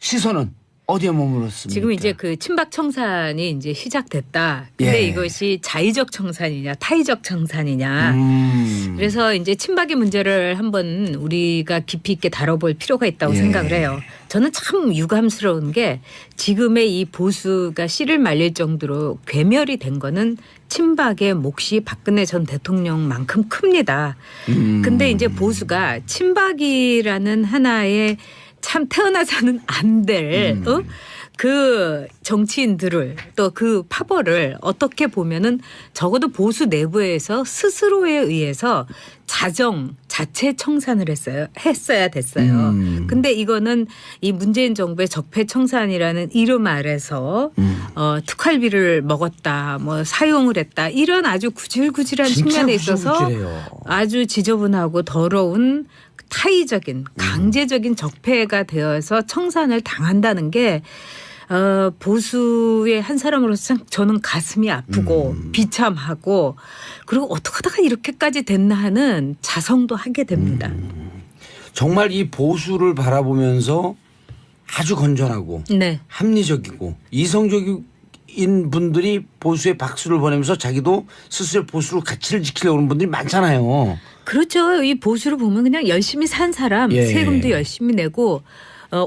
시선은 어디에 머물렀습니까? 지금 이제 그 친박 청산이 이제 시작됐다. 근데 예. 이것이 자의적 청산이냐 타의적 청산이냐. 그래서 이제 친박의 문제를 한번 우리가 깊이 있게 다뤄볼 필요가 있다고 예. 생각을 해요. 저는 참 유감스러운 게 지금의 이 보수가 씨를 말릴 정도로 괴멸이 된 거는 친박의 몫이 박근혜 전 대통령만큼 큽니다. 근데 이제 보수가 친박이라는 하나의 참 태어나서는 안 될 그 정치인들을 또 그 파벌을 어떻게 보면은 적어도 보수 내부에서 스스로에 의해서 자체 청산을 했어야 됐어요. 근데 이거는 이 문재인 정부의 적폐 청산이라는 이름 아래서 특활비를 먹었다, 뭐 사용을 했다 이런 아주 구질구질한 측면에 있어서 구질구질해요. 아주 지저분하고 더러운 타의적인 강제적인 적폐가 되어서 청산을 당한다는 게 보수의 한 사람으로서 저는 가슴이 아프고 비참하고 그리고 어떻게 하다가 이렇게까지 됐나 하는 자성도 하게 됩니다. 정말 이 보수를 바라보면서 아주 건전하고 네. 합리적이고 이성적인 분들이 보수에 박수를 보내면서 자기도 스스로 보수로 가치를 지키려고 하는 분들이 많잖아요. 그렇죠. 이 보수를 보면 그냥 열심히 산 사람, 예. 세금도 열심히 내고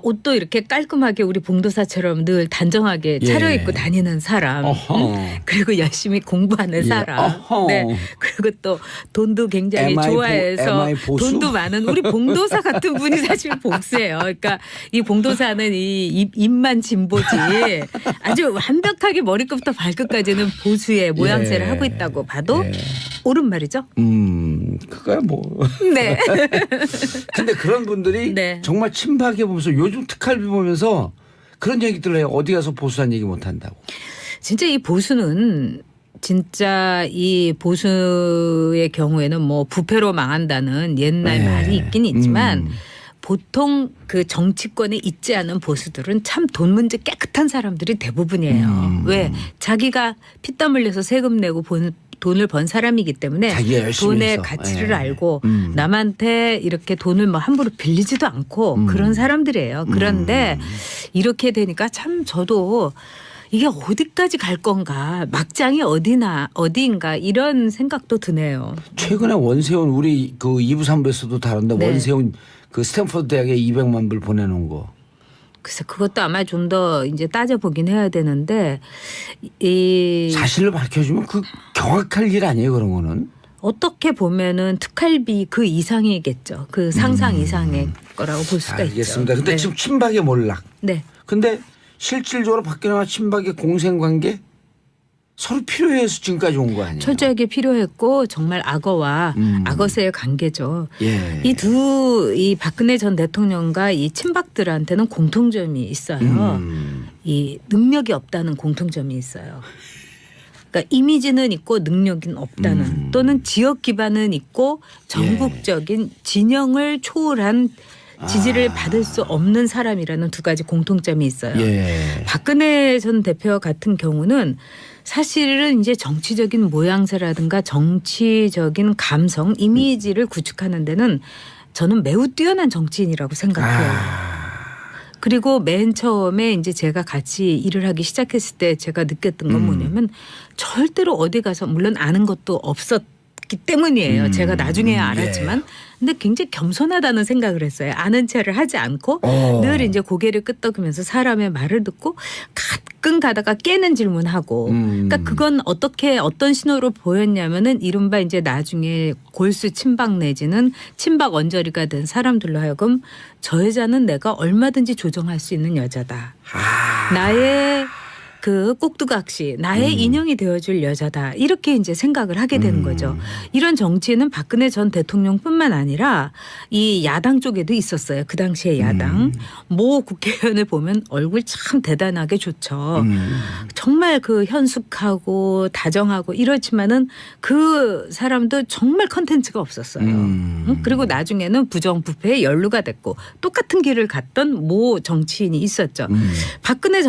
옷도 이렇게 깔끔하게 우리 봉도사처럼 늘 단정하게 예. 차려입고 다니는 사람, 그리고 열심히 공부하는 예. 사람, 네. 그리고 또 돈도 굉장히 좋아해서 돈도 많은 우리 봉도사 같은 분이 사실 복수예요. 그러니까 이 봉도사는 이 입만 진보지 아주 완벽하게 머리끝부터 발끝까지는 보수의 모양새를 예. 하고 있다고 봐도 예. 옳은 말이죠. 그거야 뭐. 네. 근데 그런 분들이 네. 정말 친박해 보면서 요즘 특활비 보면서 그런 얘기들 해요. 어디 가서 보수한 얘기 못 한다고. 진짜 이 보수는 진짜 이 보수의 경우에는 뭐 부패로 망한다는 옛날 네. 말이 있긴 있지만 보통 그 정치권에 있지 않은 보수들은 참 돈 문제 깨끗한 사람들이 대부분이에요. 왜? 자기가 피땀 흘려서 세금 내고 돈을 번 사람이기 때문에 자기가 열심히 돈의 해서. 가치를 예. 알고 남한테 이렇게 돈을 뭐 함부로 빌리지도 않고 그런 사람들이에요. 그런데 이렇게 되니까 참 저도 이게 어디까지 갈 건가 막장이 어디인가 이런 생각도 드네요. 최근에 원세훈 우리 그 2부 3부에서도 다룬다. 네. 원세훈 그 스탠퍼드 대학에 200만 불 보내놓은 거. 그래서 그것도 아마 좀 더 이제 따져보긴 해야 되는데 이 사실을 밝혀주면 그 경악할 일 아니에요 그런 거는. 어떻게 보면은 특활비 그 이상이겠죠. 그 상상 이상의 거라고 볼 수가 알겠습니다. 있죠. 근데 네. 지금 친박의 몰락. 네. 근데 실질적으로 박근혜와 친박의 공생관계 서로 필요해서 지금까지 온 거 아니에요? 철저하게 필요했고 정말 악어와 악어새의 관계죠. 예. 이 박근혜 전 대통령과 이 친박들한테는 공통점이 있어요. 이 능력이 없다는 공통점이 있어요. 그러니까 이미지는 있고 능력은 없다는 또는 지역 기반은 있고 전국적인 진영을 초월한 지지를 받을 수 없는 사람이라는 두 가지 공통점이 있어요. 예. 박근혜 전 대표 같은 경우는 사실은 이제 정치적인 모양새라든가 정치적인 감성, 이미지를 구축하는 데는 저는 매우 뛰어난 정치인이라고 생각해요. 그리고 맨 처음에 이제 제가 같이 일을 하기 시작했을 때 제가 느꼈던 건 뭐냐면 절대로 어디 가서 물론 아는 것도 없었기 때문이에요. 제가 나중에야 알았지만. 근데 굉장히 겸손하다는 생각을 했어요. 아는 체를 하지 않고 늘 이제 고개를 끄덕이면서 사람의 말을 듣고 가끔 가다가 깨는 질문하고 그러니까 그건 어떤 신호로 보였냐면은 이른바 이제 나중에 골수 친박 내지는 친박 언저리가 된 사람들로 하여금 저 여자는 내가 얼마든지 조정할 수 있는 여자다. 나의 그 꼭두각시 나의 인형이 되어줄 여자다 이렇게 이제 생각을 하게 되는 거죠. 이런 정치는 박근혜 전 대통령뿐만 아니라 이 야당 쪽에도 있었어요. 그 당시에 야당 모 국회의원을 보면 얼굴 참 대단하게 좋죠. 정말 그 현숙하고 다정하고 이렇지만은 그 사람도 정말 컨텐츠가 없었어요. 그리고 나중에는 부정부패에 연루가 됐고 똑같은 길을 갔던 모 정치인이 있었죠. 박근혜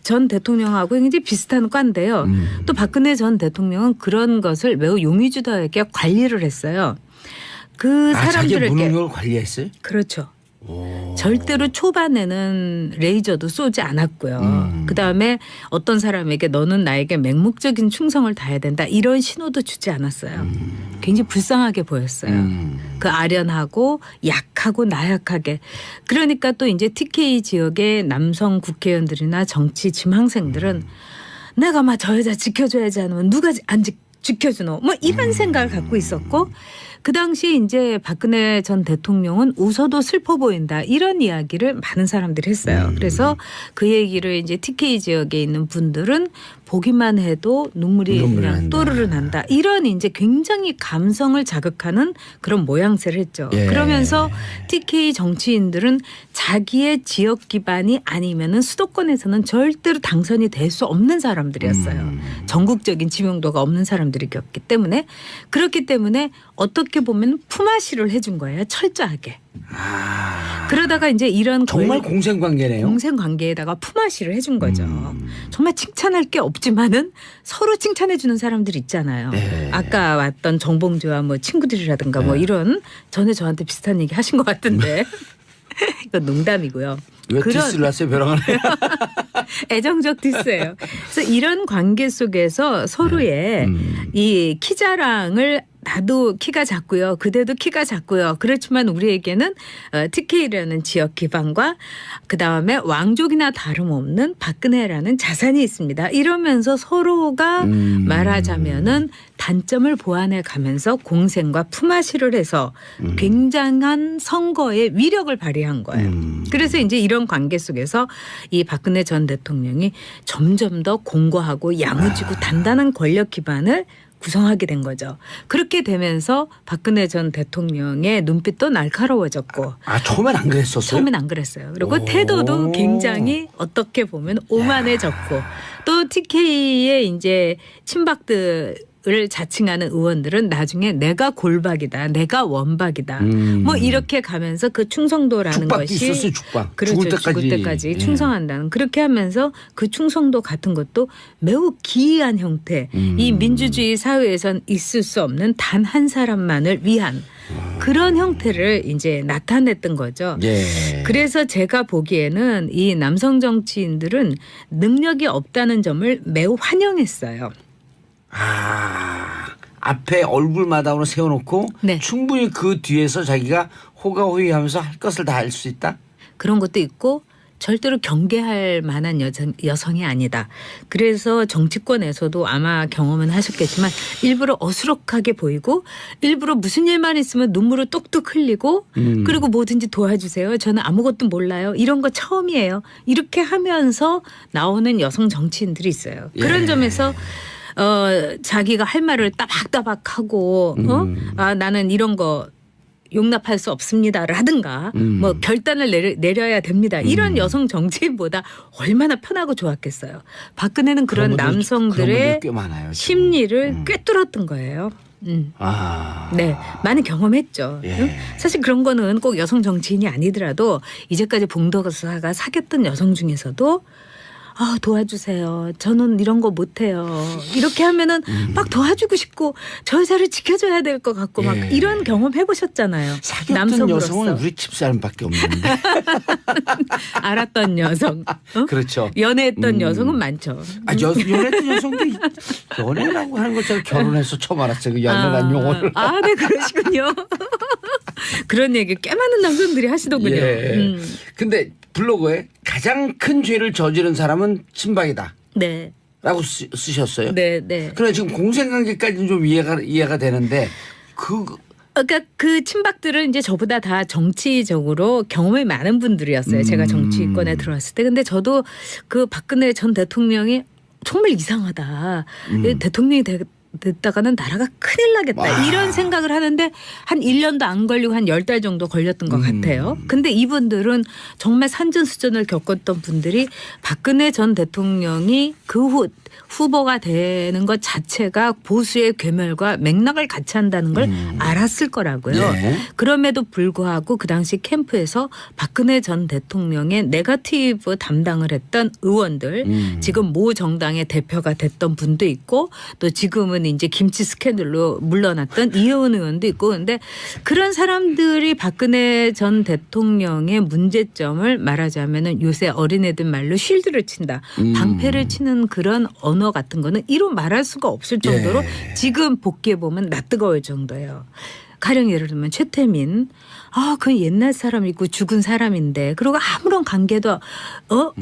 전 대통령하고 굉장히 비슷한 과인데요. 또 박근혜 전 대통령은 그런 것을 매우 용의주도하게 관리를 했어요. 그 자기 사람들에게 무능력을 관리했어요? 그렇죠. 절대로 초반에는 레이저도 쏘지 않았고요. 그다음에 어떤 사람에게 너는 나에게 맹목적인 충성을 다해야 된다 이런 신호도 주지 않았어요. 굉장히 불쌍하게 보였어요. 그 아련하고 약하고 나약하게. 그러니까 또 이제 TK 지역의 남성 국회의원들이나 정치 지망생들은 내가 막 저 여자 지켜줘야지 않으면 누가 안 지켜주노 뭐 이런 생각을 갖고 있었고 그 당시에 이제 박근혜 전 대통령은 웃어도 슬퍼 보인다 이런 이야기를 많은 사람들이 했어요. 그래서 그 얘기를 이제 TK 지역에 있는 분들은 보기만 해도 눈물이 그냥 난다. 또르르 난다. 이런 이제 굉장히 감성을 자극하는 그런 모양새를 했죠. 예. 그러면서 TK 정치인들은 자기의 지역 기반이 아니면은 수도권에서는 절대로 당선이 될 수 없는 사람들이었어요. 전국적인 지명도가 없는 사람들이었기 때문에 그렇기 때문에 어떻게 보면 품앗이를 해준 거예요. 철저하게. 그러다가 이제 이런 정말 공생관계네요. 공생 관계에다가 품앗이를 해준 거죠. 정말 칭찬할 게 없지만은 서로 칭찬해 주는 사람들 있잖아요. 네. 아까 왔던 정봉주와 뭐 친구들이라든가 뭐 이런 전에 저한테 비슷한 얘기 하신 것 같은데 이건 농담이고요. 왜 디스를 하세요 벼랑을? 애정적 디스예요. 그래서 이런 관계 속에서 서로의 이 키 자랑을 나도 키가 작고요. 그대도 키가 작고요. 그렇지만 우리에게는 TK라는 지역 기반과 그다음에 왕족이나 다름없는 박근혜라는 자산이 있습니다. 이러면서 서로가 말하자면은 단점을 보완해 가면서 공생과 품앗이를 해서 굉장한 선거의 위력을 발휘한 거예요. 그래서 이제 이런 관계 속에서 이 박근혜 전 대통령이 점점 더 공고하고 야무지고 단단한 권력 기반을 구성하게 된 거죠. 그렇게 되면서 박근혜 전 대통령의 눈빛도 날카로워졌고. 처음엔 안 그랬었어요? 처음엔 안 그랬어요. 그리고 태도도 굉장히 어떻게 보면 오만해졌고 또 TK의 이제 친박들 을 자칭하는 의원들은 나중에 내가 골박이다, 내가 원박이다, 뭐 이렇게 가면서 그 충성도라는 죽박도 것이 있었어요, 죽박. 그렇죠, 죽을 때까지 충성한다는 그렇게 하면서 그 충성도 같은 것도 매우 기이한 형태, 이 민주주의 사회에선 있을 수 없는 단 한 사람만을 위한 그런 형태를 이제 나타냈던 거죠. 예. 그래서 제가 보기에는 이 남성 정치인들은 능력이 없다는 점을 매우 환영했어요. 앞에 얼굴마당으로 세워놓고 네. 충분히 그 뒤에서 자기가 호가호위하면서 할 것을 다 할 수 있다. 그런 것도 있고 절대로 경계할 만한 여성이 아니다. 그래서 정치권에서도 아마 경험은 하셨겠지만 일부러 어수룩하게 보이고 일부러 무슨 일만 있으면 눈물을 뚝뚝 흘리고 그리고 뭐든지 도와주세요. 저는 아무것도 몰라요. 이런 거 처음이에요. 이렇게 하면서 나오는 여성 정치인들이 있어요. 그런 점에서 자기가 할 말을 따박따박하고 나는 이런 거 용납할 수 없습니다를 하든가 뭐 결단을 내려야 됩니다. 이런 여성 정치인보다 얼마나 편하고 좋았겠어요. 박근혜는 그런 남성들의 꽤 많아요, 심리를 꿰뚫었던 거예요. 네, 많이 경험했죠. 예. 사실 그런 거는 꼭 여성 정치인이 아니더라도 이제까지 봉도사가 사귀었던 여성 중에서도 도와주세요. 저는 이런 거 못해요. 이렇게 하면은 막 도와주고 싶고 저 여자를 지켜줘야 될 것 같고 막 이런 경험 해보셨잖아요. 사귀었던 남성으로서. 여성은 우리 집사람밖에 없는데. 알았던 여성. 그렇죠. 연애했던 여성은 많죠. 연애했던 여성도 연애라고 하는 것처럼 결혼해서 처음 알았어요. 그 연애란 용어를. 네, 그러시군요. 그런 얘기 꽤 많은 남성들이 하시더군요. 예. 근데 블로그에 가장 큰 죄를 저지른 사람은 친박이다. 네. 라고 쓰셨어요. 네, 네. 그러나 지금 공생관계까지는 좀 이해가 되는데 그러니까 그 친박들은 이제 저보다 다 정치적으로 경험이 많은 분들이었어요. 제가 정치권에 들어왔을 때. 근데 저도 그 박근혜 전 대통령이 정말 이상하다. 대통령이 됐다가는 나라가 큰일 나겠다. 이런 생각을 하는데 한 1년도 안 걸리고 한 10달 정도 걸렸던 것 같아요. 근데 이분들은 정말 산전수전을 겪었던 분들이 박근혜 전 대통령이 그 후보가 되는 것 자체가 보수의 괴멸과 맥락을 같이 한다는 걸 알았을 거라고요. 예. 그럼에도 불구하고 그 당시 캠프에서 박근혜 전 대통령의 네거티브 담당을 했던 의원들 지금 모 정당의 대표가 됐던 분도 있고 또 지금은 요즘은 이제 김치 스캔들로 물러났던 이혜원 의원도 있고 근데 그런 사람들이 박근혜 전 대통령의 문제점을 말하자면은 요새 어린애들 말로 쉴드를 친다. 방패를 치는 그런 언어 같은 거는 이로 말할 수가 없을 정도로 지금 복귀해 보면 낯뜨거울 정도예요. 가령 예를 들면 최태민. 그 옛날 사람이고 죽은 사람인데 그리고 아무런 관계도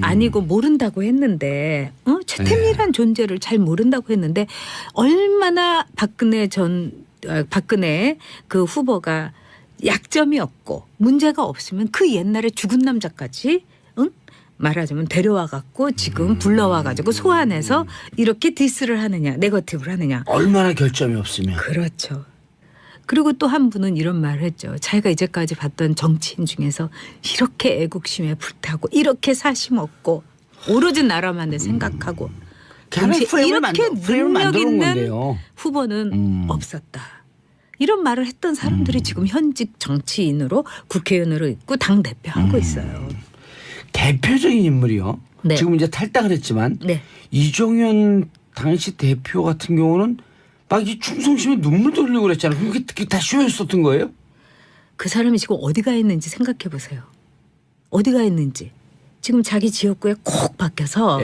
아니고 모른다고 했는데 최태민이란 존재를 잘 모른다고 했는데 얼마나 박근혜 그 후보가 약점이 없고 문제가 없으면 그 옛날에 죽은 남자까지 말하자면 데려와 갖고 지금 불러와 가지고 소환해서 이렇게 디스를 하느냐 네거티브를 하느냐. 얼마나 결점이 없으면. 그렇죠. 그리고 또 한 분은 이런 말을 했죠. 자기가 이제까지 봤던 정치인 중에서 이렇게 애국심에 불타고 이렇게 사심 없고 오로지 나라만을 생각하고 동시에 이렇게 능력 있는 후보는 없었다. 이런 말을 했던 사람들이 지금 현직 정치인으로 국회의원으로 있고 당대표하고 있어요. 대표적인 인물이요. 네. 지금 이제 탈당을 했지만 네. 이정현 당시 대표 같은 경우는 막 이 충성심에 눈물도 흘리고 그랬잖아요. 그게 다 쇼였었던 거예요? 그 사람이 지금 어디가 있는지 생각해 보세요. 어디가 있는지. 지금 자기 지역구에 콕 박혀서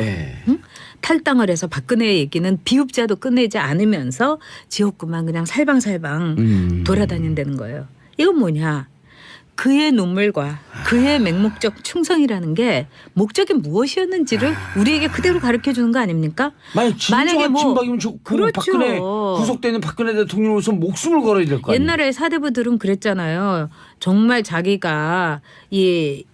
탈당을 해서 박근혜 얘기는 비읍자도 끝내지 않으면서 지역구만 그냥 살방살방 돌아다닌다는 거예요. 이건 뭐냐. 그의 눈물과 그의 맹목적 충성이라는 게 목적이 무엇이었는지를 우리에게 그대로 가르쳐 주는 거 아닙니까? 만약에 뭐 친박이면 그렇죠. 박근혜 구속되는 박근혜 대통령으로서 목숨을 걸어야 될 거 아니에요. 옛날에 사대부들은 그랬잖아요. 정말 자기가 이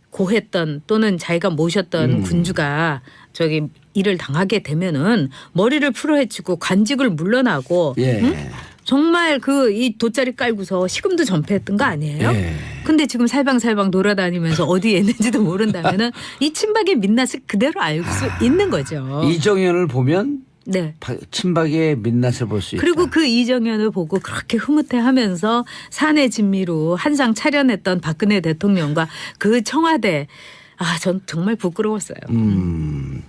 고했던 또는 자기가 모셨던 군주가 저기 일을 당하게 되면은 머리를 풀어헤치고 관직을 물러나고 정말 이 돗자리 깔고서 시금도 전폐했던 거 아니에요? 근데 지금 살방살방 돌아다니면서 어디에 있는지도 모른다면은 이 친박의 민낯을 그대로 알 수 있는 거죠. 이정현을 보면 네. 친박의 민낯을 볼 수 있다. 그리고 그 이정현을 보고 그렇게 흐뭇해하면서 사내 진미로 한상 차려냈던 박근혜 대통령과 그 청와대 전 정말 부끄러웠어요.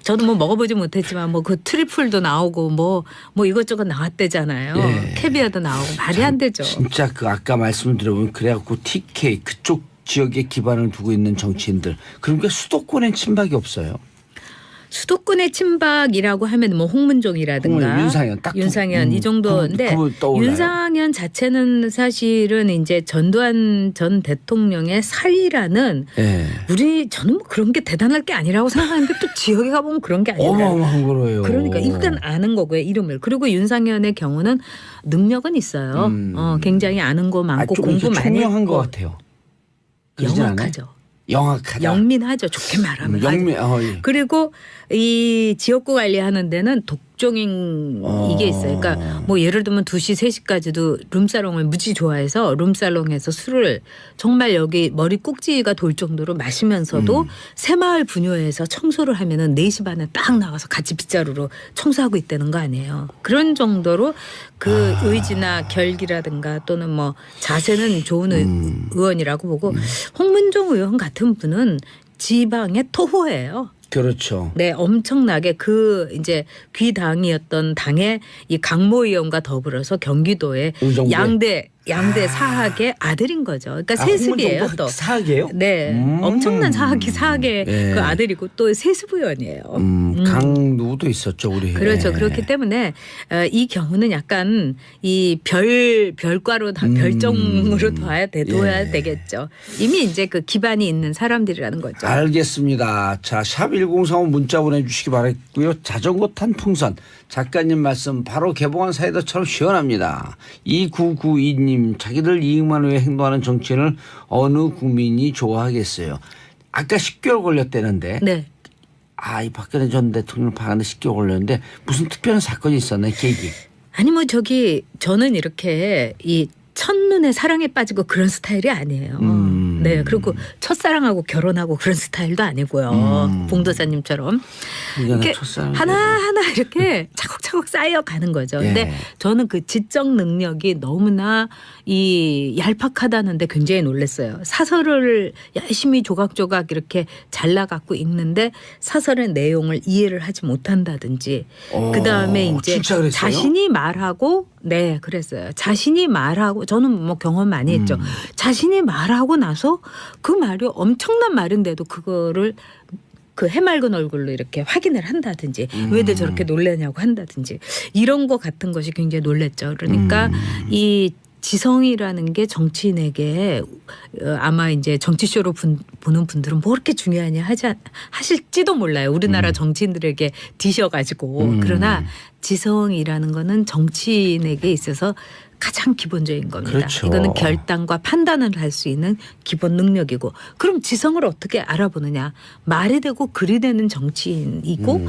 저도 뭐 먹어보지 못했지만 뭐 그 트리플도 나오고 뭐 이것저것 나왔대잖아요. 캐비아도 나오고 말이 안 되죠. 진짜 아까 말씀을 들어보면 그래갖고 TK 그쪽 지역에 기반을 두고 있는 정치인들 그러니까 수도권엔 친박이 없어요. 수도권의 친박이라고 하면 뭐 홍문종이라든가 윤상현 이 정도인데 윤상현 자체는 사실은 이제 전두환 전 대통령의 사위라는 저는 뭐 그런 게 대단할 게 아니라고 생각하는데 또 지역에 가보면 그런 게 아니라 어마어마한 거예요. 그러니까 일단 아는 거고요 이름을. 그리고 윤상현의 경우는 능력은 있어요. 굉장히 아는 거 많고 공부 많이 했고. 총명한 것 같아요. 영악하죠. 영악하다. 영민하죠. 좋게 말하면. 그리고 이 지역구 관리하는 데는 독종인 이게 있어요. 그러니까 뭐 예를 들면 2시 3시까지도 룸사롱을 무지 좋아해서 룸살롱에서 술을 정말 여기 머리 꼭지가 돌 정도로 마시면서도 새마을 분뇨에서 청소를 하면은 4시 반에 딱 나와서 같이 빗자루로 청소하고 있다는 거 아니에요. 그런 정도로 그 의지나 결기라든가 또는 뭐 자세는 좋은 의원이라고 보고 홍문종 의원 같은 분은 지방의 토호예요. 그렇죠. 네, 엄청나게 이제 귀당이었던 당의 이 강모 의원과 더불어서 경기도의 양대 사학의 아들인 거죠. 그러니까 세습이에요. 또 사학이에요? 네, 엄청난 사학의 그 아들이고 또 세습 의원이에요. 강 누구도 있었죠, 우리. 그렇죠. 그렇기 때문에 이 경우는 약간 이 별과로 별정으로 둬야 되겠죠. 이미 이제 그 기반이 있는 사람들이라는 거죠. 알겠습니다. 자, 샵 1035 문자 보내주시기 바랐고요. 자전거 탄 풍선. 작가님 말씀 바로 개봉한 사이다처럼 시원합니다. 2992님 자기들 이익만 위해 행동하는 정치인을 어느 국민이 좋아하겠어요. 아까 10개월 걸렸다는데 네. 이 박근혜 전 대통령 파는데 10개월 걸렸는데 무슨 특별한 사건이 있었나요? 계기. 아니 뭐 저는 이렇게 이 첫눈에 사랑에 빠지고 그런 스타일이 아니에요. 네. 그리고 첫사랑하고 결혼하고 그런 스타일도 아니고요. 봉도사님처럼 이렇게 하나하나 이렇게 차곡차곡 쌓여가는 거죠. 근데 예. 저는 그 지적 능력이 너무나 이 얄팍하다는데 굉장히 놀랐어요. 사설을 열심히 조각조각 이렇게 잘라갖고 읽는데 사설의 내용을 이해를 하지 못한다든지 그다음에 이제 진짜 그랬어요? 자신이 말하고 네 그랬어요. 자신이 말하고 저는 뭐 경험 많이 했죠. 자신이 말하고 나서 그 말이 엄청난 말인데도 그거를 그 해맑은 얼굴로 이렇게 확인을 한다든지 왜들 저렇게 놀라냐고 한다든지 이런 거 같은 것이 굉장히 놀랬죠. 그러니까 이 지성이라는 게 정치인에게 아마 이제 정치쇼로 보는 분들은 뭐 그렇게 중요하냐 하실지도 몰라요. 우리나라 정치인들에게 디셔가지고. 그러나 지성이라는 거는 정치인에게 있어서 가장 기본적인 겁니다. 그렇죠. 이거는 결단과 판단을 할 수 있는 기본 능력이고 그럼 지성을 어떻게 알아보느냐. 말이 되고 글이 되는 정치인이고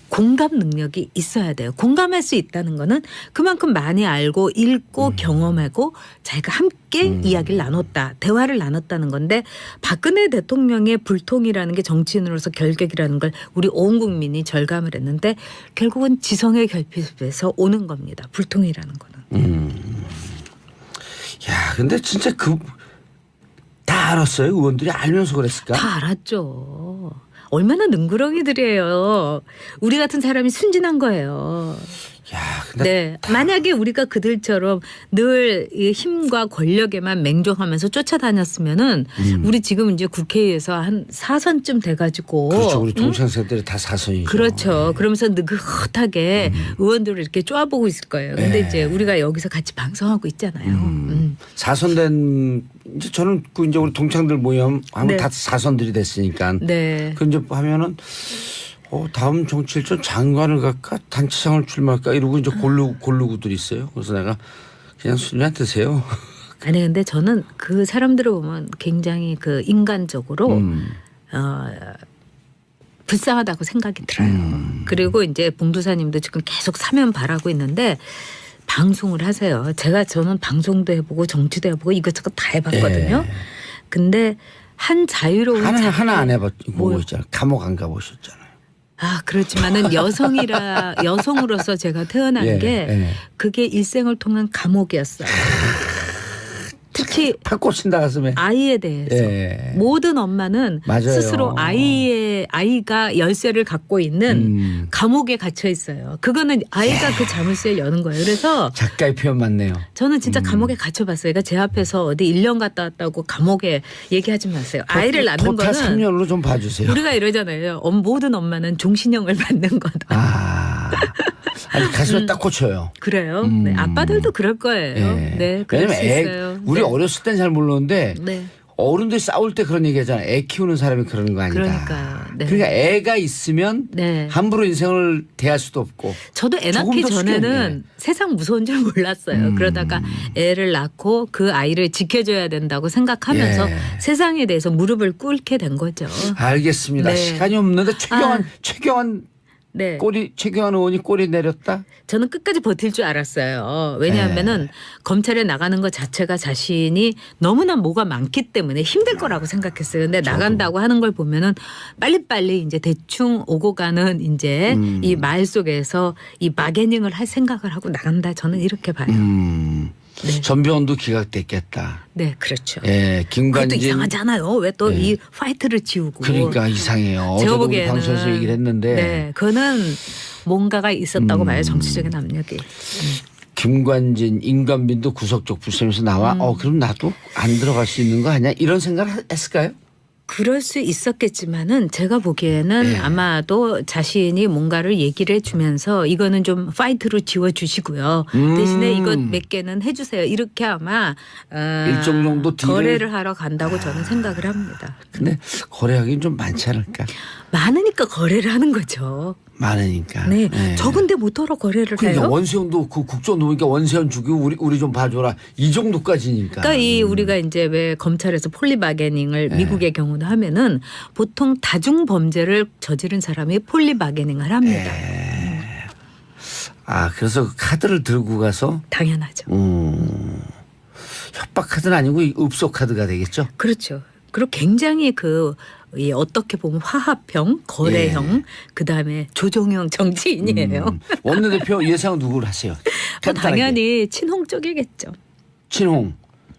공감 능력이 있어야 돼요. 공감할 수 있다는 거는 그만큼 많이 알고 읽고 경험하고 자기가 함께 이야기를 나눴다. 대화를 나눴다는 건데 박근혜 대통령의 불통이라는 게 정치인으로서 결격이라는 걸 우리 온 국민이 절감을 했는데 결국은 지성의 결핍에서 오는 겁니다. 불통이라는 거는. 야, 근데 진짜 다 알았어요. 의원들이 알면서 그랬을까? 다 알았죠. 얼마나 능구렁이들이에요. 우리 같은 사람이 순진한 거예요. 야, 근데 네. 만약에 우리가 그들처럼 늘 이 힘과 권력에만 맹종하면서 쫓아다녔으면은 우리 지금 이제 국회에서 한 4선쯤 돼가지고. 그렇죠. 우리 동창생들이 다 4선이죠. 그렇죠. 그러면서 느긋하게 의원들을 이렇게 쪼아보고 있을 거예요. 근데 이제 우리가 여기서 같이 방송하고 있잖아요. 4선 된 이제 저는 그 이제 우리 동창들 모임 하면 네. 다 4선들이 됐으니까. 네. 그 이제 하면은 다음 정치일전 장관을 갈까 단체장을 출마할까 이러고 이제 고르고들 있어요. 그래서 내가 그냥 순위한 드세요. 아니 근데 저는 그 사람들을 보면 굉장히 그 인간적으로 불쌍하다고 생각이 들어요. 그리고 이제 봉도사님도 지금 계속 사면 바라고 있는데 방송을 하세요. 저는 방송도 해보고 정치도 해보고 이것저것 다 해봤거든요. 근데 한 자유로운 하나 안 해봤고 뭐 있잖아요. 감옥 안 가보셨잖아요. 그렇지만은 여성으로서 제가 태어난 게 그게 일생을 통한 감옥이었어요. 특히 팍 꽂힌다 가슴에. 아이에 대해서 모든 엄마는 맞아요. 스스로 아이가 열쇠를 갖고 있는 감옥에 갇혀 있어요. 그거는 아이가 그 자물쇠를 여는 거예요. 그래서 작가의 표현 맞네요. 저는 진짜 감옥에 갇혀봤어요. 그러니까 제 앞에서 어디 1년 갔다 왔다고 감옥에 얘기하지 마세요. 아이를 낳는 토탈 거는 3년으로 좀 봐주세요. 우리가 이러잖아요. 모든 엄마는 종신형을 받는 거다. 아니 가슴에 딱 꽂혀요. 그래요? 네, 아빠들도 그럴 거예요. 네, 그럴 수 있어요. 우리 어렸을 땐 잘 몰랐는데 네. 어른들 싸울 때 그런 얘기 하잖아요. 애 키우는 사람이 그러는 거 아니다. 그러니까요. 네. 그러니까 애가 있으면 네. 함부로 인생을 대할 수도 없고. 저도 애 낳기 전에는 세상 무서운 줄 몰랐어요. 그러다가 애를 낳고 그 아이를 지켜줘야 된다고 생각하면서 세상에 대해서 무릎을 꿇게 된 거죠. 알겠습니다. 네. 시간이 없는데 최경환 네. 최경환 의원이 꼬리 내렸다? 저는 끝까지 버틸 줄 알았어요. 왜냐하면은 검찰에 나가는 것 자체가 자신이 너무나 뭐가 많기 때문에 힘들 거라고 생각했어요. 근데 나간다고 하는 걸 보면은 빨리빨리 이제 대충 오고 가는 이제 이 말 속에서 이 마개닝을 할 생각을 하고 나간다. 저는 이렇게 봐요. 네. 전병헌도 기각됐겠다. 네, 그렇죠. 예, 김관진. 그것도 이상하잖아요. 왜 또 이 파이트를 지우고. 그러니까 이상해요. 제가 어제도 우리 보기에는 방송에서 얘기를 했는데. 네, 그거는 뭔가가 있었다고 봐요. 정치적인 압력이. 김관진, 임관빈도 구석적 불세면서 나와. 그럼 나도 안 들어갈 수 있는 거 아니야? 이런 생각을 했을까요? 그럴 수 있었겠지만은 제가 보기에는 아마도 자신이 뭔가를 얘기를 해주면서 이거는 좀 파이트로 지워주시고요. 대신에 이것 몇 개는 해주세요. 이렇게 아마 일정 정도 딜을 거래를 하러 간다고 저는 생각을 합니다. 근데 거래하기는 좀 많지 않을까? 많으니까 거래를 하는 거죠. 많으니까. 네. 적은데 뭐더러 거래를 그러니까 해요? 원세훈도 그 국정 놓으니까 원세훈 주기고 우리 좀 봐줘라. 이 정도까지니까. 그러니까 이 우리가 이제 왜 검찰에서 폴리바게닝을 미국의 경우도 하면은 보통 다중 범죄를 저지른 사람이 폴리바게닝을 합니다. 그래서 카드를 들고 가서. 당연하죠. 협박 카드는 아니고 읍소 카드가 되겠죠. 그렇죠. 그리고 굉장히 이 어떻게 보면 화합형, 거래형, 그다음에 조종형 정치인이에요. 원내대표 예상 누구를 하세요? 간단하게. 당연히 친홍 쪽이겠죠. 친홍.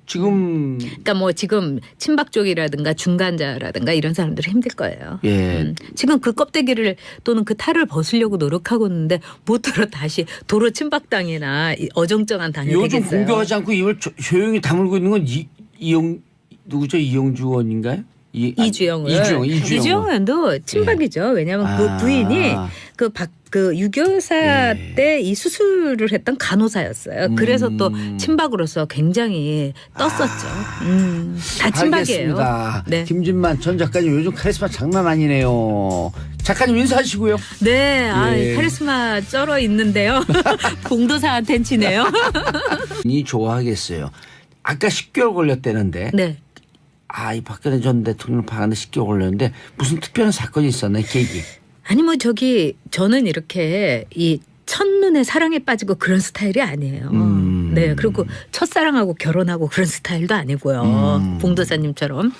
지금 그러니까 뭐 지금 친박 쪽이라든가 중간자라든가 이런 사람들은 힘들 거예요. 예. 지금 그 껍데기를 또는 그 탈을 벗으려고 노력하고 있는데 못들어 다시 도로 친박당이나 어정쩡한 당이 요즘 되겠어요. 공격하지 않고 입을 조용히 다물고 있는 건 누구죠? 이영주 의원인가요? 이주영 이주영 의원도 친박이죠. 왜냐하면 그 부인이 그 유교사 때 이 수술을 했던 간호사였어요. 그래서 또 친박으로서 굉장히 떴었죠. 다 친박이에요. 알겠습니다. 네. 김진만 전 작가님 요즘 카리스마 장난 아니네요. 작가님 인사하시고요. 네, 예. 카리스마 쩔어 있는데요. 봉도사한텐 치네요. 이 좋아하겠어요. 아까 10개월 걸렸다는데. 네. 이 박근혜 전 대통령 파는데 10개월 걸렸는데 무슨 특별한 사건이 있었나요? 계기. 아니 뭐 저는 이렇게 이 첫눈에 사랑에 빠지고 그런 스타일이 아니에요. 네. 그리고 첫사랑하고 결혼하고 그런 스타일도 아니고요. 봉도사님처럼.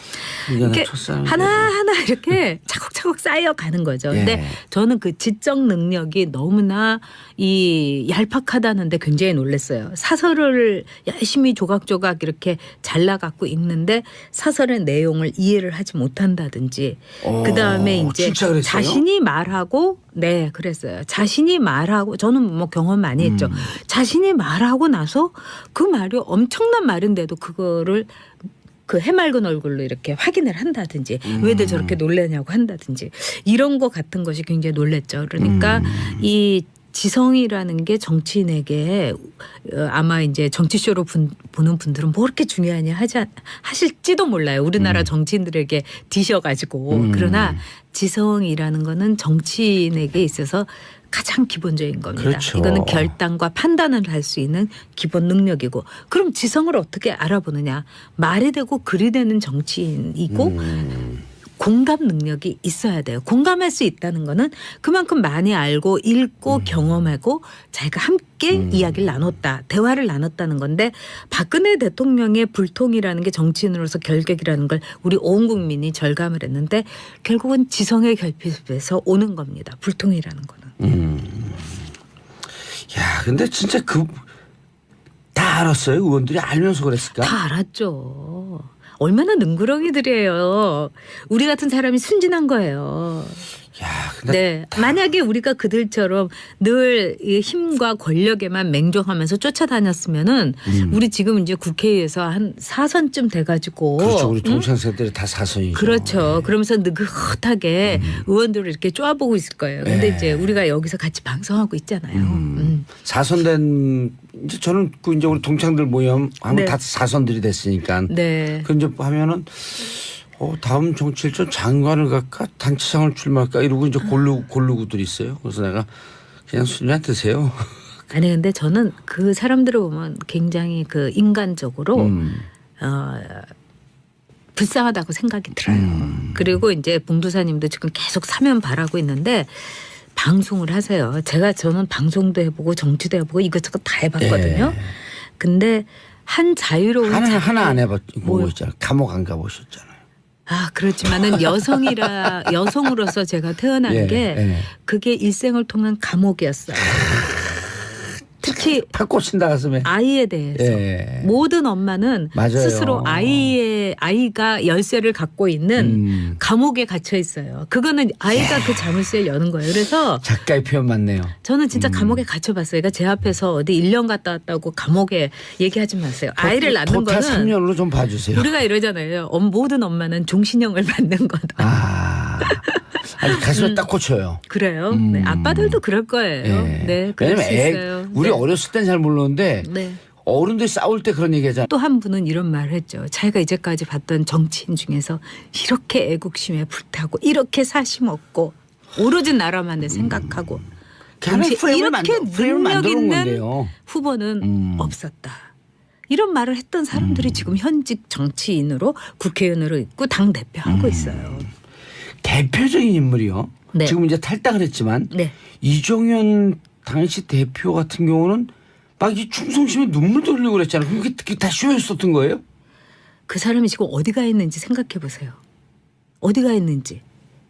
이렇게 하나하나 이렇게 차곡차곡 쌓여가는 거죠. 근데 예. 저는 그 지적 능력이 너무나 이 얄팍하다는데 굉장히 놀랐어요. 사설을 열심히 조각조각 이렇게 잘라갖고 읽는데 사설의 내용을 이해를 하지 못한다든지 그다음에 이제 진짜 그랬어요? 자신이 말하고 네, 그랬어요. 자신이 말하고 저는 뭐 경험 많이 했죠. 자신이 말하고 나서 그 말이 엄청난 말인데도 그거를 그 해맑은 얼굴로 이렇게 확인을 한다든지 왜들 저렇게 놀라냐고 한다든지 이런 거 같은 것이 굉장히 놀랬죠. 그러니까 이 지성이라는 게 정치인에게 아마 이제 정치쇼로 보는 분들은 뭐 그렇게 중요하냐 하실지도 몰라요. 우리나라 정치인들에게 디셔가지고. 그러나 지성이라는 거는 정치인에게 있어서 가장 기본적인 겁니다. 그렇죠. 이거는 결단과 판단을 할 수 있는 기본 능력이고 그럼 지성을 어떻게 알아보느냐. 말이 되고 글이 되는 정치인이고 공감 능력이 있어야 돼요. 공감할 수 있다는 거는 그만큼 많이 알고 읽고 경험하고 자기가 함께 이야기를 나눴다. 대화를 나눴다는 건데 박근혜 대통령의 불통이라는 게 정치인으로서 결격이라는 걸 우리 온 국민이 절감을 했는데 결국은 지성의 결핍에서 오는 겁니다. 불통이라는 거는. 야, 근데 진짜 다 알았어요. 의원들이 알면서 그랬을까? 다 알았죠. 얼마나 능구렁이들이에요. 우리 같은 사람이 순진한 거예요. 야, 근데 네. 만약에 우리가 그들처럼 늘 이 힘과 권력에만 맹종하면서 쫓아다녔으면은 우리 지금 이제 국회에서 한 4선쯤 돼가지고. 그렇죠. 우리 동창생들이 다 4선이죠. 그렇죠. 그러면서 느긋하게 의원들을 이렇게 쪼아보고 있을 거예요. 근데 네. 이제 우리가 여기서 같이 방송하고 있잖아요. 4선 된 이제 저는 이제 우리 동창들 모임 하면 네. 다 4선들이 됐으니까. 네. 그 이제 하면은 다음 정치일전 장관을 갈까 단체장을 출마할까 이러고 이제 고르고들 있어요. 그래서 내가 그냥 술이나 드세요. 아니 근데 저는 그 사람들을 보면 굉장히 그 인간적으로 불쌍하다고 생각이 들어요. 그리고 이제 봉도사님도 지금 계속 사면 바라고 있는데 방송을 하세요. 저는 방송도 해보고 정치도 해보고 이것저것 다 해봤거든요. 근데 한 자유로운 하나 안 해봤고 뭐 있잖아요. 감옥 안 가보셨잖아요. 그렇지만은 여성으로서 제가 태어난 게 그게 일생을 통한 감옥이었어요. 특히 팍 꽂힌다 가슴에. 아이에 대해서 모든 엄마는 맞아요. 스스로 아이가 열쇠를 갖고 있는 감옥에 갇혀 있어요. 그거는 아이가 그 자물쇠를 여는 거예요. 그래서 작가의 표현 맞네요. 저는 진짜 감옥에 갇혀봤어요. 그러니까 제 앞에서 어디 1년 갔다 왔다고 감옥에 얘기하지 마세요. 아이를 낳는 토탈 거는 3년으로 좀 봐주세요. 우리가 이러잖아요. 모든 엄마는 종신형을 받는 거다. 아니 가슴에 딱 꽂혀요. 그래요? 네, 아빠들도 그럴 거예요. 네, 그럴 수 있어요. 우리 네. 어렸을 땐 잘 몰랐는데 네. 어른들 싸울 때 그런 얘기하잖아요. 또 한 분은 이런 말을 했죠. 자기가 이제까지 봤던 정치인 중에서 이렇게 애국심에 불타고 이렇게 사심 없고 오로지 나라만을 생각하고 동시에 이렇게 능력 있는 건데요. 후보는 없었다. 이런 말을 했던 사람들이 지금 현직 정치인으로 국회의원으로 있고 당대표하고 있어요. 대표적인 인물이요. 네. 지금 이제 탈당을 했지만 네. 이종현 당시 대표 같은 경우는 막 이 충성심에 눈물도 흘리고 그랬잖아요. 그게 다 쇼였었던 거예요? 그 사람이 지금 어디가 있는지 생각해 보세요. 어디가 있는지.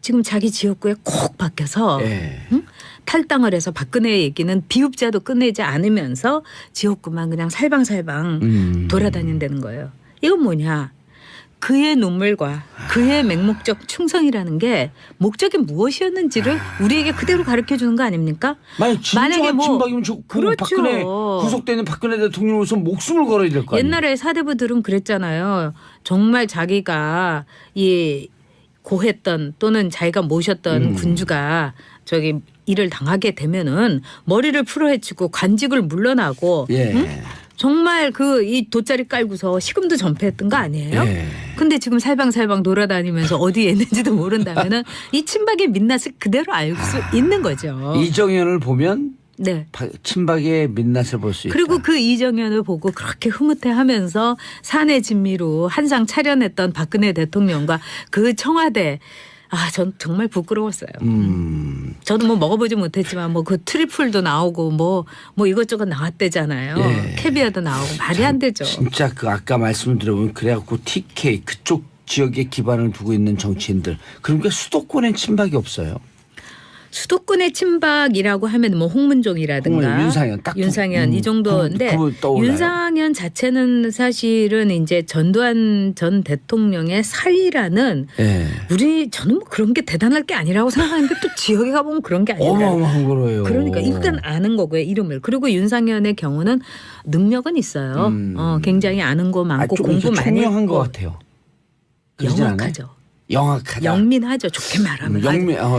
지금 자기 지역구에 콕 박혀서 예. 응? 탈당을 해서 박근혜 얘기는 비읍자도 끝내지 않으면서 지역구만 그냥 살방살방 돌아다닌다는 거예요. 이건 뭐냐. 그의 눈물과 그의 맹목적 충성이라는 게 목적이 무엇이었는지를 우리에게 그대로 가르쳐 주는 거 아닙니까? 만약에 진정한 친박이면 그렇죠. 박근혜 구속되는 박근혜 대통령으로서 목숨을 걸어야 될 거 아니에요. 옛날에 사대부들은 그랬잖아요. 정말 자기가 이 고했던 또는 자기가 모셨던 군주가 저기 일을 당하게 되면은 머리를 풀어헤치고 관직을 물러나고 예. 응? 정말 그 이 돗자리 깔고서 시금도 전폐했던 거 아니에요? 예. 근데 지금 살방살방 돌아다니면서 어디에 있는지도 모른다면은 이 친박의 민낯을 그대로 알 수 있는 거죠. 이정현을 보면 네. 친박의 민낯을 볼 수 있다. 그리고 그 이정현을 보고 그렇게 흐뭇해하면서 사내 진미로 한상 차려냈던 박근혜 대통령과 그 청와대 전 정말 부끄러웠어요. 저도 뭐 먹어보지 못했지만 뭐 그 트리플도 나오고 뭐 이것저것 나왔대잖아요. 예. 캐비아도 나오고 말이 안 되죠. 진짜 그 아까 말씀을 들어보면 그래갖고 TK 그쪽 지역에 기반을 두고 있는 정치인들 그러니까 수도권엔 친박이 없어요. 수도권의 친박이라고 하면 뭐 홍문종이라든가 윤상현 딱 윤상현 이 정도인데 윤상현 자체는 사실은 이제 전두환 전 대통령의 사위라는 예. 저는 뭐 그런 게 대단할 게 아니라고 생각하는데 또 지역에 가보면 그런 게 아니라 어마어마한 거예요. 그러니까 이건 아는 거고요 이름을. 그리고 윤상현의 경우는 능력은 있어요. 굉장히 아는 거 많고 공부 많이 총명한 했고. 것 같아요. 영악하죠. 영악하다. 영민하죠. 좋게 말하면.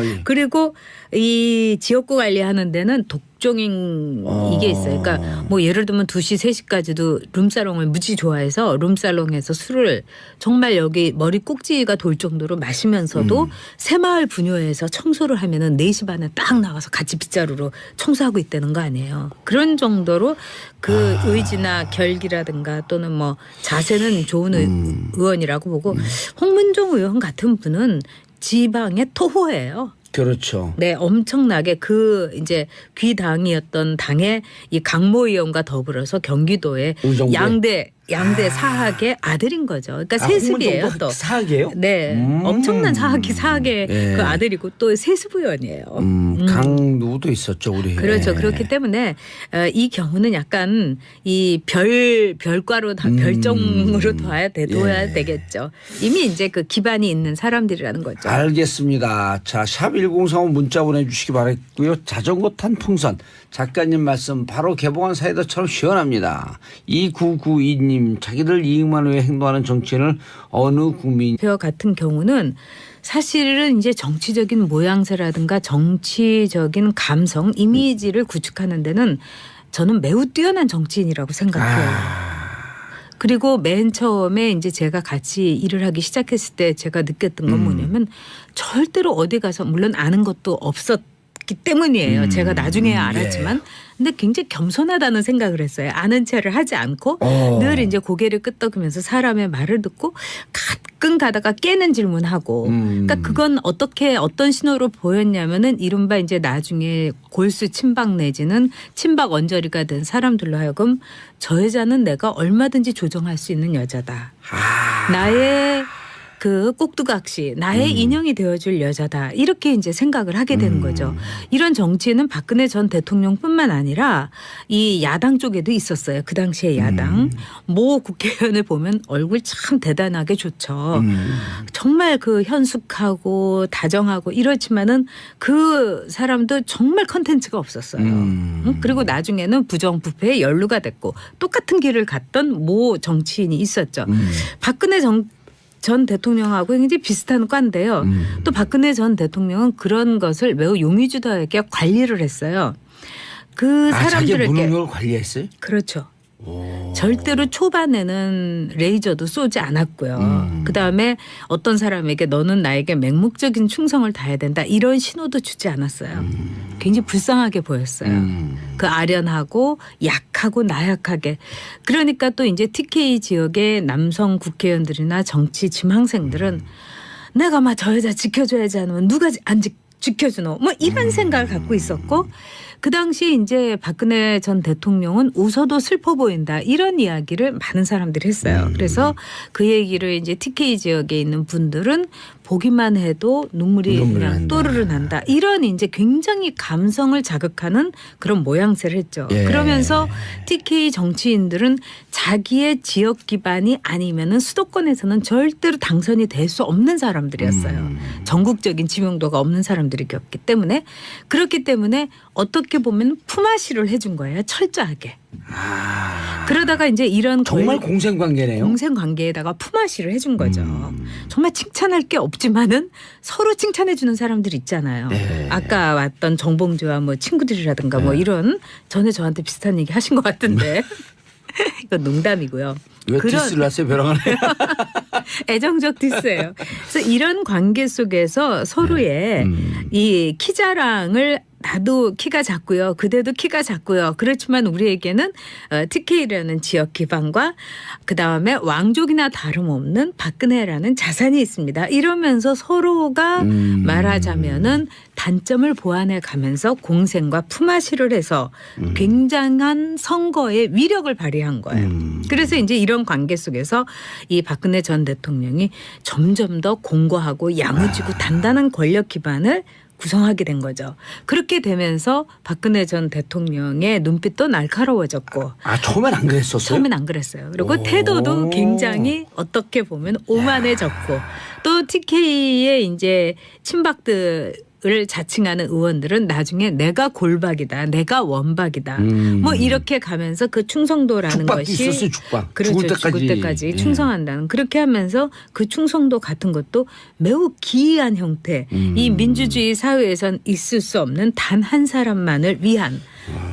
예. 그리고 이 지역구 관리하는 데는 독종인 이게 있어요. 그러니까 뭐 예를 들면 2시 3시까지도 룸사롱을 무지 좋아해서 룸사롱에서 술을 정말 여기 머리 꼭지가 돌 정도로 마시면서도 새마을 분유회에서 청소를 하면은 4시 반에 딱 나가서 같이 빗자루로 청소하고 있다는 거 아니에요. 그런 정도로 그 의지나 결기라든가 또는 뭐 자세는 좋은 의원이라고 보고 홍문종 의원 같은 분은 지방의 토호예요. 그렇죠. 네, 엄청나게 그 이제 귀당이었던 당의 이 강모 의원과 더불어서 경기도의 양대 사학의 아들인 거죠. 그러니까 세습이에요. 또 사학이에요? 네, 엄청난 사학의 네. 그 아들이고 또 세습 의원이에요. 강 누구도 있었죠, 우리. 그렇죠. 네. 그렇기 때문에 이 경우는 약간 이 별과로 별정으로 둬야 되겠죠. 이미 이제 그 기반이 있는 사람들이라는 거죠. 알겠습니다. 자, 샵 1035 문자 보내주시기 바랬고요. 자전거 탄 풍선. 작가님 말씀 바로 개봉한 사이다처럼 시원합니다. 2992님 자기들 이익만 위해 행동하는 정치인을 어느 국민 대표 같은 경우는 사실은 이제 정치적인 모양새라든가 정치적인 감성, 이미지를 구축하는 데는 저는 매우 뛰어난 정치인이라고 생각해요. 그리고 맨 처음에 이제 제가 같이 일을 하기 시작했을 때 제가 느꼈던 건 뭐냐면 절대로 어디 가서 물론 아는 것도 없었기 때문이에요. 제가 나중에 알았지만. 근데 굉장히 겸손하다는 생각을 했어요. 아는 체를 하지 않고 늘 이제 고개를 끄덕이면서 사람의 말을 듣고 가끔 가다가 깨는 질문하고 그러니까 그건 어떤 신호로 보였냐면은 이른바 이제 나중에 골수 친박 내지는 친박 언저리가 된 사람들로 하여금 저 여자는 내가 얼마든지 조정할 수 있는 여자다. 나의 그 꼭두각시 나의 인형이 되어줄 여자다 이렇게 이제 생각을 하게 되는 거죠. 이런 정치는 박근혜 전 대통령뿐만 아니라 이 야당 쪽에도 있었어요. 그 당시에 야당 모 국회의원을 보면 얼굴 참 대단하게 좋죠. 정말 그 현숙하고 다정하고 이렇지만은 그 사람도 정말 컨텐츠가 없었어요. 그리고 나중에는 부정부패에 연루가 됐고 똑같은 길을 갔던 모 정치인이 있었죠. 박근혜 전 대통령하고 굉장히 비슷한 과인데요. 또 박근혜 전 대통령은 그런 것을 매우 용의주도하게 관리를 했어요. 그 사람들에게. 자기 무능력을 관리했어요? 그렇죠. 절대로 초반에는 레이저도 쏘지 않았고요. 그다음에 어떤 사람에게 너는 나에게 맹목적인 충성을 다해야 된다. 이런 신호도 주지 않았어요. 굉장히 불쌍하게 보였어요. 그 아련하고 약하고 나약하게. 그러니까 또 이제 TK 지역의 남성 국회의원들이나 정치 지망생들은 내가 막 저 여자 지켜줘야지 않으면 누가 안 지켜주노 뭐 이런 생각을 갖고 있었고 그 당시 이제 박근혜 전 대통령은 웃어도 슬퍼 보인다 이런 이야기를 많은 사람들이 했어요. 그래서 그 얘기를 이제 TK 지역에 있는 분들은 보기만 해도 눈물이 그냥 난다. 또르르 난다. 이런 이제 굉장히 감성을 자극하는 그런 모양새를 했죠. 예. 그러면서 TK 정치인들은 자기의 지역 기반이 아니면은 수도권에서는 절대로 당선이 될 수 없는 사람들이었어요. 전국적인 지명도가 없는 사람들이었기 때문에 그렇기 때문에 어떻게 보면 품앗이를 해준 거예요. 철저하게. 그러다가 이제 이런 정말 공생관계네요. 공생 관계에다가 품앗이를 해준 거죠. 정말 칭찬할 게 없지만은 서로 칭찬해 주는 사람들 있잖아요. 네. 아까 왔던 정봉주와 뭐 친구들이라든가 뭐 이런 전에 저한테 비슷한 얘기 하신 것 같은데 이건 농담이고요. 왜 디스를 하세요, 벼랑을? 애정적 디스예요. 그래서 이런 관계 속에서 서로의 이 키 자랑을 나도 키가 작고요. 그대도 키가 작고요. 그렇지만 우리에게는 TK라는 지역 기반과 그다음에 왕족이나 다름없는 박근혜라는 자산이 있습니다. 이러면서 서로가 말하자면은 단점을 보완해 가면서 공생과 품앗이를 해서 굉장한 선거의 위력을 발휘한 거예요. 그래서 이제 이런 관계 속에서 이 박근혜 전 대통령이 점점 더 공고하고 야무지고 단단한 권력 기반을 구성하게 된 거죠. 그렇게 되면서 박근혜 전 대통령의 눈빛도 날카로워졌고 처음엔 안 그랬었어요? 처음엔 안 그랬어요. 그리고 오. 태도도 굉장히 어떻게 보면 오만해졌고 또 TK의 이제 친박들을 자칭하는 의원들은 나중에 내가 골박이다, 내가 원박이다, 뭐 이렇게 가면서 그 충성도라는 죽박도 것이 있었어요, 죽박. 그렇죠. 죽을 때까지 충성한다는 그렇게 하면서 그 충성도 같은 것도 매우 기이한 형태. 이 민주주의 사회에선 있을 수 없는 단 한 사람만을 위한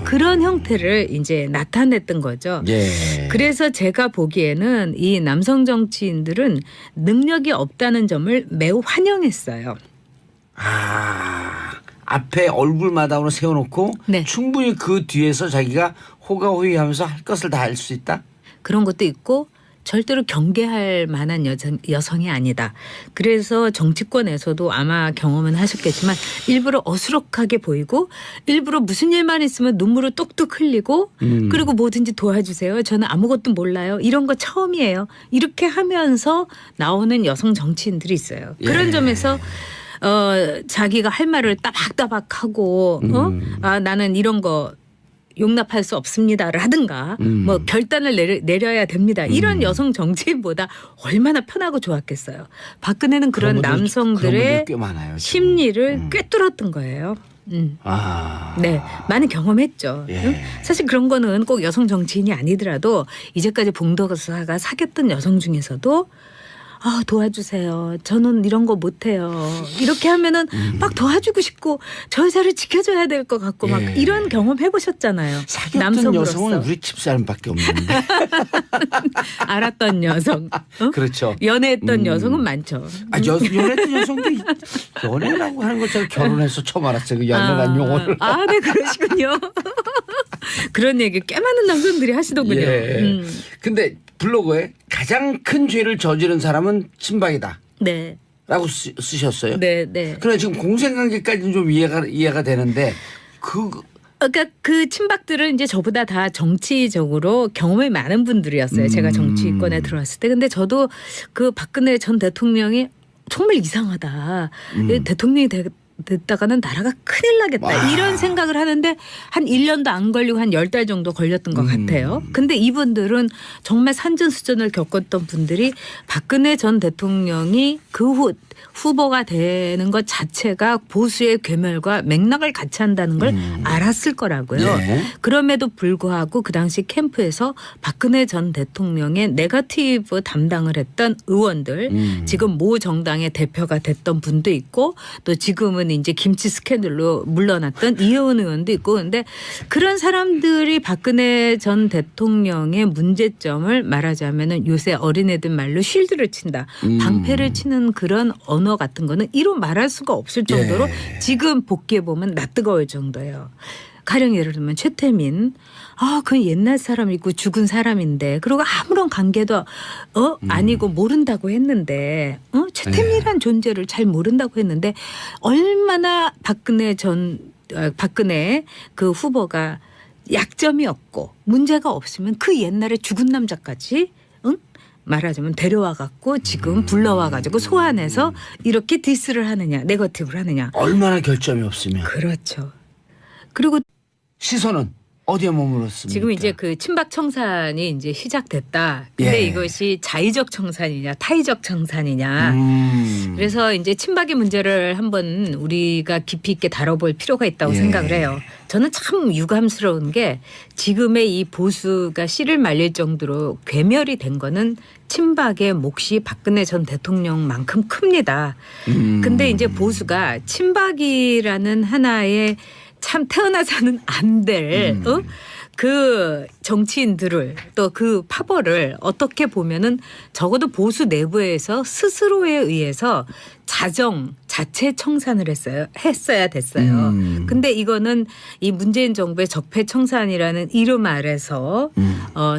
그런 형태를 이제 나타냈던 거죠. 예. 그래서 제가 보기에는 이 남성 정치인들은 능력이 없다는 점을 매우 환영했어요. 앞에 얼굴마다으로 세워놓고 네. 충분히 그 뒤에서 자기가 호가호위하면서 할 것을 다 할 수 있다. 그런 것도 있고 절대로 경계할 만한 여성이 아니다. 그래서 정치권에서도 아마 경험은 하셨겠지만 일부러 어수룩하게 보이고 일부러 무슨 일만 있으면 눈물을 뚝뚝 흘리고 그리고 뭐든지 도와주세요. 저는 아무것도 몰라요. 이런 거 처음이에요. 이렇게 하면서 나오는 여성 정치인들이 있어요. 그런 예. 점에서 자기가 할 말을 따박따박하고 나는 이런 거 용납할 수 없습니다라든가 뭐 결단을 내려야 됩니다. 이런 여성 정치인보다 얼마나 편하고 좋았겠어요. 박근혜는 그런 그런 분들 남성들의 꽤 많아요, 지금. 심리를 꿰뚫었던 거예요. 네, 많이 경험했죠. 예. 사실 그런 거는 꼭 여성 정치인이 아니더라도 이제까지 봉도사가 사귀었던 여성 중에서도 도와주세요. 저는 이런 거 못해요. 이렇게 하면은 막 도와주고 싶고 저 여자를 지켜줘야 될 것 같고 막 예. 이런 경험 해보셨잖아요. 사귀었던 남성으로서. 여성은 우리 집사람밖에 없는데. 알았던 여성. 그렇죠. 연애했던 여성은 많죠. 연애했던 여성도 연애라고 하는 것처럼 결혼해서 처음 알았어요. 그 연애란 용어를. 네, 그러시군요. 그런 얘기 꽤 많은 남성들이 하시더군요. 예. 근데 블로그에 가장 큰 죄를 저지른 사람은 친박이다. 네. 라고 쓰셨어요. 네, 네. 그러나 지금 공생관계까지는 좀 이해가 되는데 그러니까 그 친박들은 이제 저보다 다 정치적으로 경험이 많은 분들이었어요. 제가 정치권에 들어왔을 때. 근데 저도 그 박근혜 전 대통령이 정말 이상하다. 대통령이 됐다가는 나라가 큰일 나겠다. 이런 생각을 하는데 한 1년도 안 걸리고 한 10달 정도 걸렸던 것 같아요. 근데 이분들은 정말 산전수전을 겪었던 분들이 박근혜 전 대통령이 그 후 후보가 되는 것 자체가 보수의 괴멸과 맥락을 같이 한다는 걸 알았을 거라고요. 예. 그럼에도 불구하고 그 당시 캠프에서 박근혜 전 대통령의 네거티브 담당을 했던 의원들 지금 모 정당의 대표가 됐던 분도 있고 또 지금은 이제 김치 스캔들로 물러났던 이혜원 의원도 있고 그런데 그런 사람들이 박근혜 전 대통령의 문제점을 말하자면은 요새 어린애들 말로 쉴드를 친다. 방패를 치는 그런 언어 같은 거는 이로 말할 수가 없을 정도로 지금 복귀해 보면 낯뜨거울 정도예요. 가령 예를 들면 최태민. 그 옛날 사람이고 죽은 사람인데 그리고 아무런 관계도 아니고 모른다고 했는데 최태민이란 존재를 잘 모른다고 했는데 얼마나 박근혜 그 후보가 약점이 없고 문제가 없으면 그 옛날에 죽은 남자까지 말하자면 데려와 갖고 지금 불러와 가지고 소환해서 이렇게 디스를 하느냐 네거티브를 하느냐. 얼마나 결점이 없으면. 그렇죠. 그리고 시선은 어디에 머물렀습니까? 지금 이제 그 친박 청산이 이제 시작됐다. 근데 예. 이것이 자의적 청산이냐 타의적 청산이냐. 그래서 이제 친박의 문제를 한번 우리가 깊이 있게 다뤄볼 필요가 있다고 예. 생각을 해요. 저는 참 유감스러운 게 지금의 이 보수가 씨를 말릴 정도로 괴멸이 된 거는 친박의 몫이 박근혜 전 대통령만큼 큽니다. 근데 이제 보수가 친박이라는 하나의 참 태어나서는 안 될 그 정치인들을 또 그 파벌을 어떻게 보면은 적어도 보수 내부에서 스스로에 의해서 자체 청산을 했어야 됐어요. 근데 이거는 이 문재인 정부의 적폐 청산이라는 이름 아래서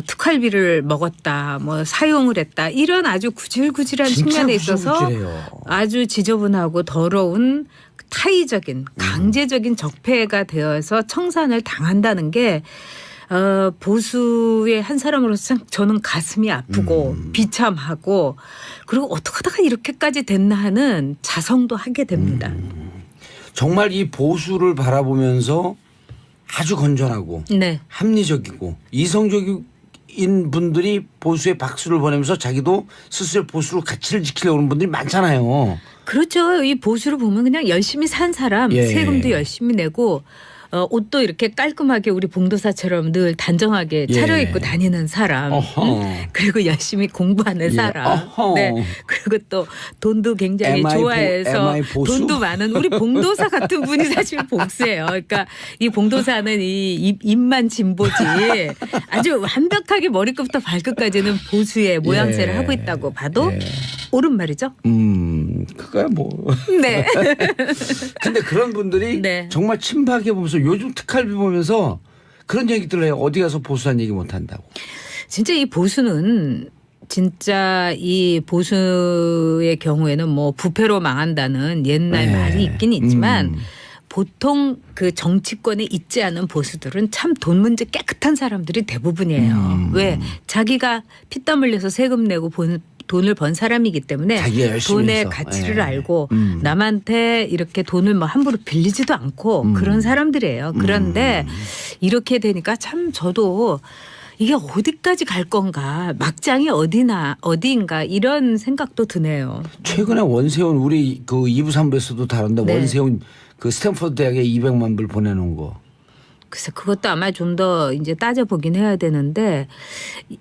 특활비를 먹었다, 뭐 사용을 했다 이런 아주 구질구질한 측면에 있어서 구질구질해요. 아주 지저분하고 더러운 타의적인 강제적인 적폐가 되어서 청산을 당한다는 게 보수의 한 사람으로서 저는 가슴이 아프고 비참하고 그리고 어떻게 하다가 이렇게까지 됐나 하는 자성도 하게 됩니다. 정말 이 보수를 바라보면서 아주 건전하고 네. 합리적이고 이성적인 분들이 보수에 박수를 보내면서 자기도 스스로 보수로 가치를 지키려고 하는 분들이 많잖아요. 그렇죠. 이 보수를 보면 그냥 열심히 산 사람, 예. 세금도 열심히 내고 옷도 이렇게 깔끔하게 우리 봉도사처럼 늘 단정하게 예. 차려입고 다니는 사람, 그리고 열심히 공부하는 예. 사람, 네. 그리고 또 돈도 굉장히 am I 좋아해서 보수? 돈도 많은 우리 봉도사 같은 분이 사실 복수예요. 그러니까 이 봉도사는 이 입만 진보지 아주 완벽하게 머리끝부터 발끝까지는 보수의 모양새를 예. 하고 있다고 봐도 예. 옳은 말이죠. 그거야 뭐. 네. 근데 그런 분들이 네. 정말 친박해 보면서 요즘 특활비 보면서 그런 얘기들을 해요. 어디 가서 보수한 얘기 못 한다고. 진짜 이 보수는 진짜 이 보수의 경우에는 뭐 부패로 망한다는 옛날 네. 말이 있긴 있지만 보통 그 정치권에 있지 않은 보수들은 참 돈 문제 깨끗한 사람들이 대부분이에요. 왜? 자기가 피땀 흘려서 세금 내고 돈을 번 사람이기 때문에 자기가 열심히 돈의 해서. 가치를 예. 알고 남한테 이렇게 돈을 뭐 함부로 빌리지도 않고 그런 사람들이에요. 그런데 이렇게 되니까 참 저도 이게 어디까지 갈 건가 막장이 어디인가 이런 생각도 드네요. 최근에 원세훈 우리 그 2부 3부에서도 다뤘는데 네. 원세훈 그 스탠퍼드 대학에 200만 불 보내놓은 거. 그래서 그것도 아마 좀 더 이제 따져보긴 해야 되는데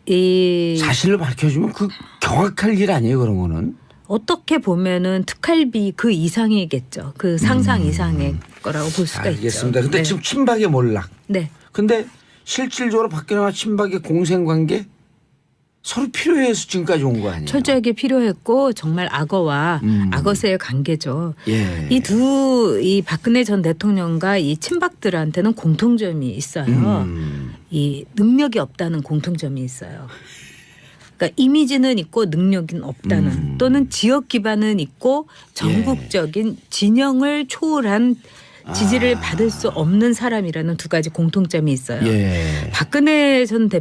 이 사실을 밝혀주면 그 경악할 일 아니에요 그런 거는. 어떻게 보면은 특활비 그 이상이겠죠. 그 상상 이상의 거라고 볼 수가 알겠습니다. 있죠. 근데 네. 지금 친박의 몰락. 네. 근데 실질적으로 박근혜와 친박의 공생관계 서로 필요해서 지금까지 온 거 아니에요? 철저하게 필요했고 정말 악어와 악어새의 관계죠. 예. 이 박근혜 전 대통령과 이 친박들한테는 공통점이 있어요. 이 능력이 없다는 공통점이 있어요. 그러니까 이미지는 있고 능력은 없다는 또는 지역 기반은 있고 전국적인 진영을 초월한 지지를 받을 수 없는 사람이라는 두 가지 공통점이 있어요. 예. 박근혜 전 대표